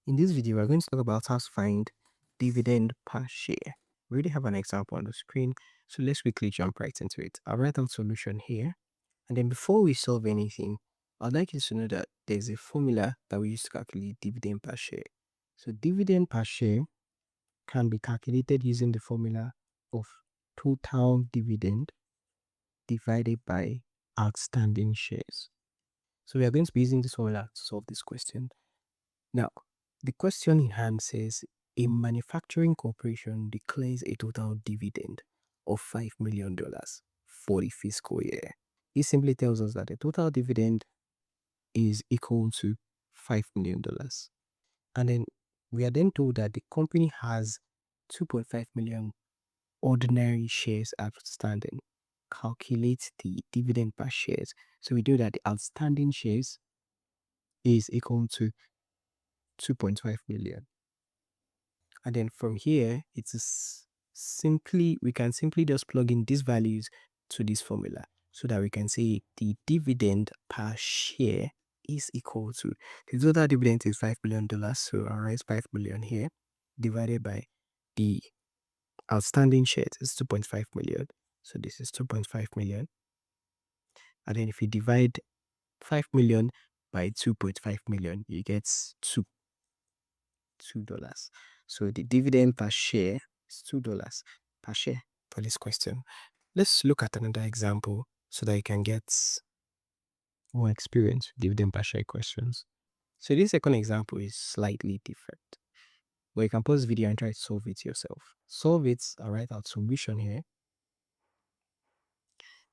In this video, we're going to talk about how to find dividend per share. We already have an example on the screen, so let's quickly jump right into it. I'll write down solution here, and then before we solve anything, I'd like you to know that there's a formula that we use to calculate dividend per share. So dividend per share can be calculated using the formula of total dividend divided by outstanding shares. So we are going to be using this formula to solve this question. Now, the question in hand says a manufacturing corporation declares a total dividend of $5 million for the fiscal year. This simply tells us that the total dividend is equal to $5 million. And then we are then told that the company has 2.5 million ordinary shares outstanding. Calculate the dividend per shares. So we do that the outstanding shares is equal to 2.5 million. And then from here, it is simply, we can simply just plug in these values to this formula so that we can say the dividend per share is equal to, the total dividend is $5 million. So I'll write 5 million here divided by the outstanding shares is 2.5 million. So this is 2.5 million. And then if you divide 5 million by 2.5 million, you get $2. So the dividend per share is $2 per share for this question. Let's look at another example so that you can get more experience with dividend per share questions. So this second example is slightly different, but you can pause the video and try to solve it yourself. Solve it, I'll write out solution here.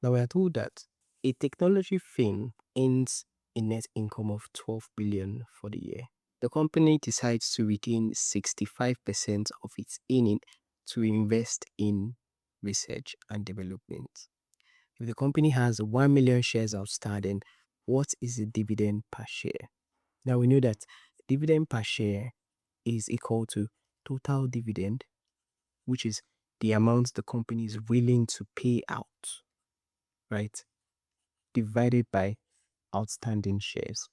Now we are told that a technology firm earns a net income of 12 billion for the year. The company decides to retain 65% of its earning to invest in research and development. If the company has 1 million shares outstanding, what is the dividend per share? Now we know that dividend per share is equal to total dividend, which is the amount the company is willing to pay out, right? Divided by outstanding shares.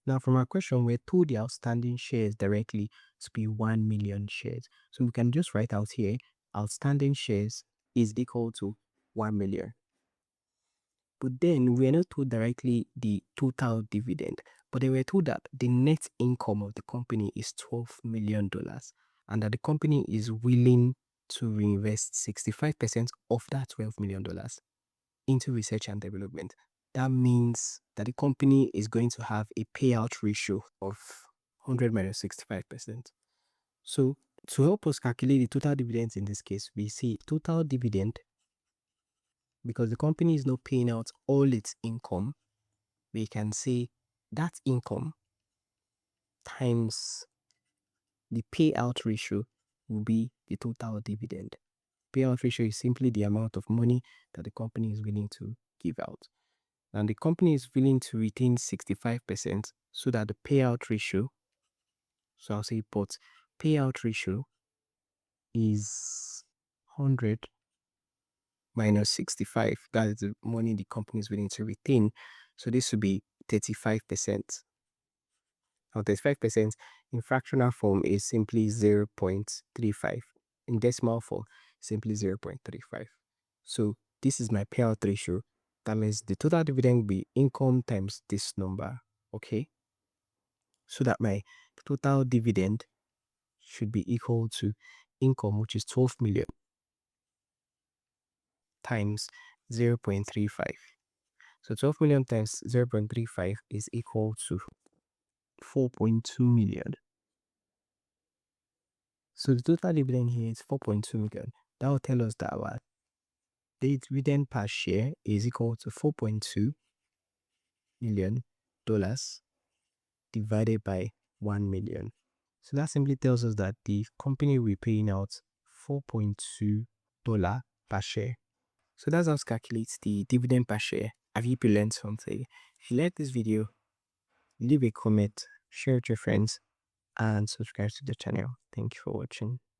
Now, from our question, we're told the outstanding shares directly to be 1 million shares. So we can just write out here, outstanding shares is equal to 1 million. But then we're not told directly the total dividend, but they were told that the net income of the company is $12 million and that the company is willing to reinvest 65% of that $12 million into research and development. That means that the company is going to have a payout ratio of 100 minus 65%. So to help us calculate the total dividends in this case, we see total dividend, because the company is not paying out all its income, we can say that income times the payout ratio will be the total dividend. Payout ratio is simply the amount of money that the company is willing to give out. And the company is willing to retain 65% so that the payout ratio, so I'll say but payout ratio is 100 minus 65. That is the money the company is willing to retain. So this would be 35%. Now 35% in fractional form is simply 0.35. In decimal form, simply 0.35. So this is my payout ratio. That means the total dividend will be income times this number. Okay. So that my total dividend should be equal to income, which is 12 million, times 0.35. So 12 million times 0.35 is equal to 4.2 million. So the total dividend here is 4.2 million. That will tell us that our dividend per share is equal to $4.2 million divided by 1 million. So that simply tells us that the company will be paying out $4.2 per share. So that's how to calculate the dividend per share. Have you learned something? If you like this video, leave a comment, share it with your friends, and subscribe to the channel. Thank you for watching.